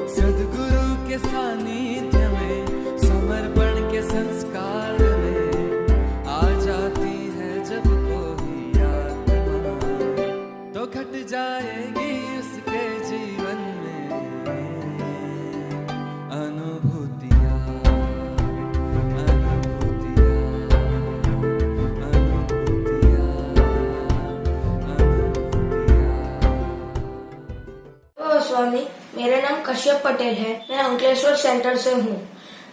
सद्गुरु के सानिध्य में समर्पण के संस्कार में आ जाती है जब कोई आत्मा, तो घट जाएगी उसके जीवन में अनुभूतियाँ, अनुभूतियाँ, अनुभूतियाँ, अनुभूतियाँ। स्वामी, मेरा नाम कश्यप पटेल है। मैं अंकलेश्वर सेंटर से हूँ।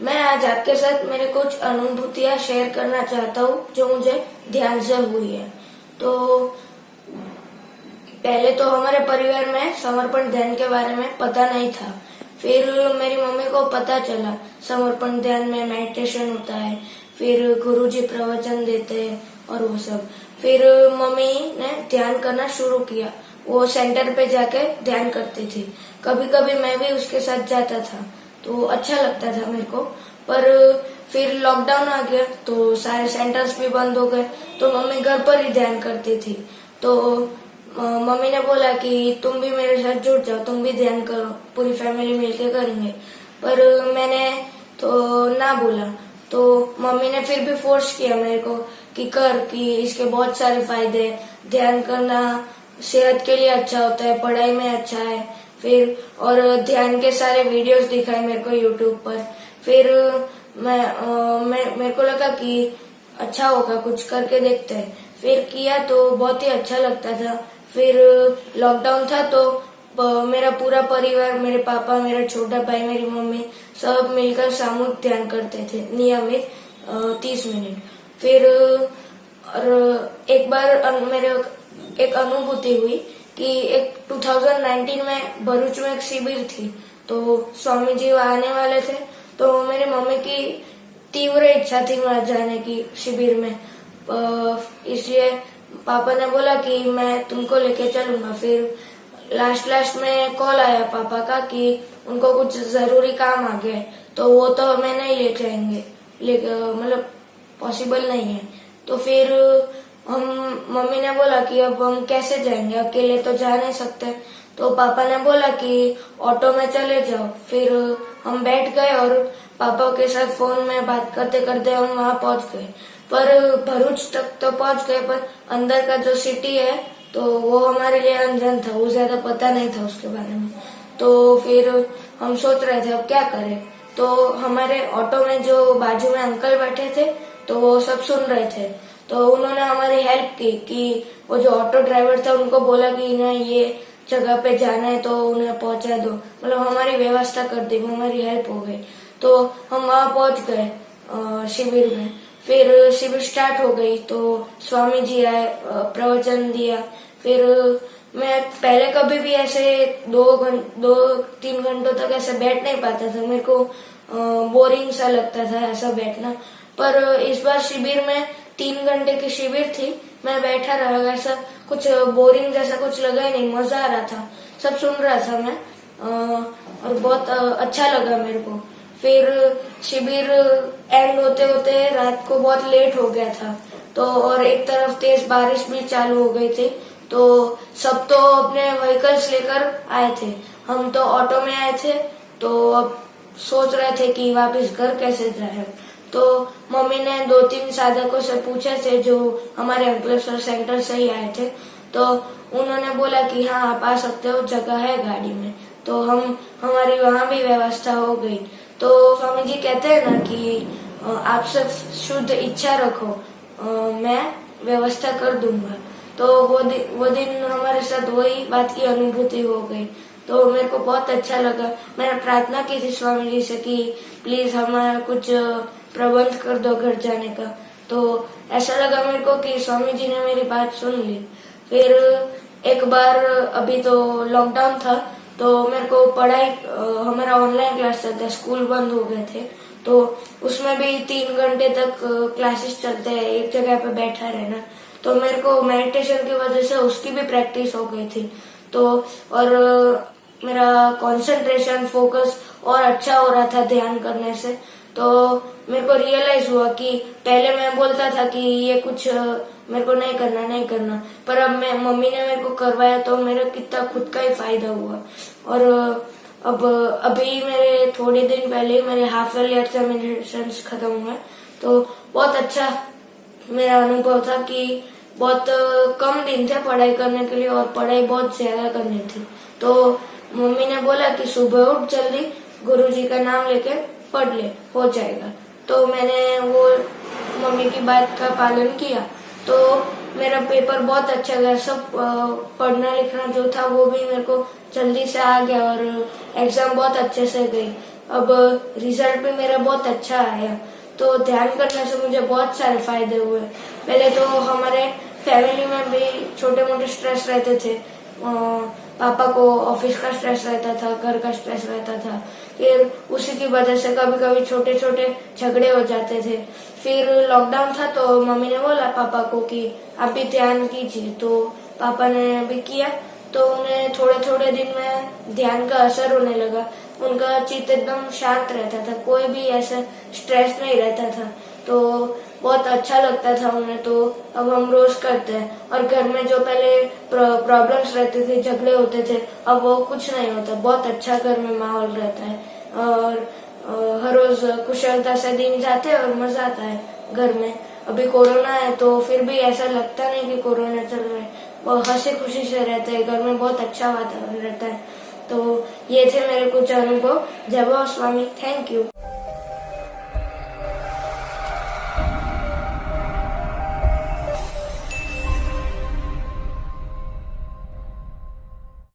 मैं आज आपके साथ मेरे कुछ अनुभूतियाँ शेयर करना चाहता हूँ जो मुझे ध्यान से हुई है। तो पहले तो हमारे परिवार में समर्पण ध्यान के बारे में पता नहीं था। फिर मेरी मम्मी को पता चला समर्पण ध्यान में मेडिटेशन होता है, फिर गुरुजी प्रवचन देते हैं और वो सब। फिर मम्मी ने ध्यान करना शुरू किया। वो सेंटर पे जाके ध्यान करती थी। कभी कभी मैं भी उसके साथ जाता था, तो अच्छा लगता था मेरे को। पर फिर लॉकडाउन आ गया तो सारे सेंटर्स भी बंद हो गए, तो मम्मी घर पर ही ध्यान करती थी। तो मम्मी ने बोला कि तुम भी मेरे साथ जुड़ जाओ, तुम भी ध्यान करो, पूरी फैमिली मिलके करेंगे। पर मैंने तो ना बोला। तो मम्मी ने फिर भी फोर्स किया मेरे को कि कर, कि इसके बहुत सारे फायदे, ध्यान करना सेहत के लिए अच्छा होता है, पढ़ाई में अच्छा है। फिर और ध्यान के सारे वीडियोस दिखाए मेरे को यूट्यूब पर। फिर मेरे को लगा कि अच्छा होगा, कुछ करके देखते हैं। फिर किया तो बहुत ही अच्छा लगता था। फिर लॉकडाउन था तो मेरा पूरा परिवार, मेरे पापा, मेरा छोटा भाई, मेरी मम्मी सब मिलकर सामूहिक ध्यान करते थे नियमित 30 मिनट। फिर और एक बार मेरे एक अनुभूति हुई कि एक 2019 में भरूच में एक शिविर थी, तो स्वामी जी आने वाले थे। तो मेरी मम्मी की तीव्र इच्छा थी वहां जाने की शिविर में, इसलिए पापा ने बोला कि मैं तुमको लेके चलूंगा। फिर लास्ट में कॉल आया पापा का कि उनको कुछ जरूरी काम आ गया है, तो वो तो हमें नहीं ले जाएंगे, मतलब पॉसिबल नहीं है। तो फिर मम्मी ने बोला कि अब हम कैसे जाएंगे, अकेले तो जा नहीं सकते। तो पापा ने बोला कि ऑटो में चले जाओ। फिर हम बैठ गए और पापा के साथ फोन में बात करते करते हम वहां पहुंच गए। पर भरूच तक तो पहुंच गए, पर अंदर का जो सिटी है तो वो हमारे लिए अनजान था, वो ज्यादा पता नहीं था उसके बारे में। तो फिर हम सोच रहे थे अब क्या करें। तो हमारे ऑटो में जो बाजू में अंकल बैठे थे तो वो सब सुन रहे थे, तो उन्होंने हमारी हेल्प की कि वो जो ऑटो ड्राइवर था उनको बोला कि इन्हें ये जगह पे जाना है तो उन्हें पहुंचा दो, मतलब हमारी व्यवस्था कर दी, हमारी हेल्प हो गई। तो हम वहां पहुंच गए शिविर में। फिर शिविर स्टार्ट हो गई तो स्वामी जी आए, प्रवचन दिया। फिर मैं पहले कभी भी ऐसे 2-3 घंटों तक ऐसे बैठ नहीं पाता था, मेरे को बोरिंग सा लगता था ऐसा बैठना। पर इस बार शिविर में 3 घंटे की शिविर थी, मैं बैठा रहा, ऐसा कुछ बोरिंग जैसा कुछ लगा ही नहीं, मजा आ रहा था, सब सुन रहा था मैं, और बहुत अच्छा लगा मेरे को। फिर शिविर एंड होते होते रात को बहुत लेट हो गया था, तो और एक तरफ तेज बारिश भी चालू हो गई थी। तो सब तो अपने व्हीकल्स लेकर आए थे, हम तो ऑटो में आए थे। तो अब सोच रहे थे कि वापस घर कैसे जाए। तो मम्मी ने 2-3 साधकों से पूछे थे जो हमारे अंकलेश्वर सेंटर से ही आए थे, तो उन्होंने बोला कि हाँ आप आ सकते हो, जगह है गाड़ी में। तो हमारी वहां भी व्यवस्था हो गई। तो स्वामी जी कहते हैं ना कि आप सब शुद्ध इच्छा रखो, मैं व्यवस्था कर दूंगा। तो वो दिन हमारे साथ वही बात की अनुभूति हो गई। तो मेरे को बहुत अच्छा लगा। मैंने प्रार्थना की थी स्वामी जी से कि प्लीज हमारा कुछ प्रबंध कर दो घर जाने का। तो ऐसा लगा मेरे को कि स्वामी जी ने मेरी बात सुन ली। फिर एक बार, अभी तो लॉकडाउन था तो मेरे को पढ़ाई, हमारा ऑनलाइन क्लास चलता है, स्कूल बंद हो गए थे, तो उसमें भी 3 घंटे तक क्लासेस चलते हैं, एक जगह पे बैठा रहना। तो मेरे को मेडिटेशन की वजह से उसकी भी प्रैक्टिस हो गई थी। तो और मेरा कंसंट्रेशन, फोकस और अच्छा हो रहा था ध्यान करने से। तो मेरे को रियलाइज हुआ कि पहले मैं बोलता था कि ये कुछ मेरे को नहीं करना, पर अब मम्मी ने मेरे को करवाया तो मेरा कितना खुद का ही फायदा हुआ। और अब अभी मेरे थोड़े दिन पहले मेरे हाफ ईयरली एग्जामिनेशंस खत्म हुए, तो बहुत अच्छा मेरा अनुभव था कि बहुत कम दिन थे पढ़ाई करने के लिए और पढ़ाई बहुत ज्यादा करनी थी। तो मम्मी ने बोला कि सुबह उठ जल्दी, गुरुजी का नाम लेके पढ़ ले, हो जाएगा। तो मैंने वो मम्मी की बात का पालन किया, तो मेरा पेपर बहुत अच्छा गया। सब पढ़ना लिखना जो था वो भी मेरे को जल्दी से आ गया और एग्जाम बहुत अच्छे से गई। अब रिजल्ट भी मेरा बहुत अच्छा आया। तो ध्यान करने से मुझे बहुत सारे फायदे हुए। पहले तो हमारे फैमिली में भी छोटे मोटे स्ट्रेस रहते थे। पापा को ऑफिस का स्ट्रेस रहता था, घर का स्ट्रेस रहता था, फिर उसी की वजह से कभी कभी छोटे छोटे झगड़े हो जाते थे। फिर लॉकडाउन था तो मम्मी ने बोला पापा को कि आप भी ध्यान कीजिए, तो पापा ने भी किया। तो उन्हें थोड़े थोड़े दिन में ध्यान का असर होने लगा। उनका चित्त एकदम शांत रहता था, कोई भी ऐसा स्ट्रेस नहीं रहता था, तो बहुत अच्छा लगता था उन्हें। तो अब हम रोज करते हैं, और घर में जो पहले प्रॉब्लम्स रहते थे, झगड़े होते थे, अब वो कुछ नहीं होता। बहुत अच्छा घर में माहौल रहता है और हर रोज कुशलता से दिन जाते हैं और मजा आता है घर में। अभी कोरोना है तो फिर भी ऐसा लगता नहीं कि कोरोना चल रहा है, वो हंसी खुशी से रहते हैं, घर में बहुत अच्छा वातावरण रहता है। तो ये थे मेरे कुछ अनुभव। जय बाबा स्वामी, थैंक यू।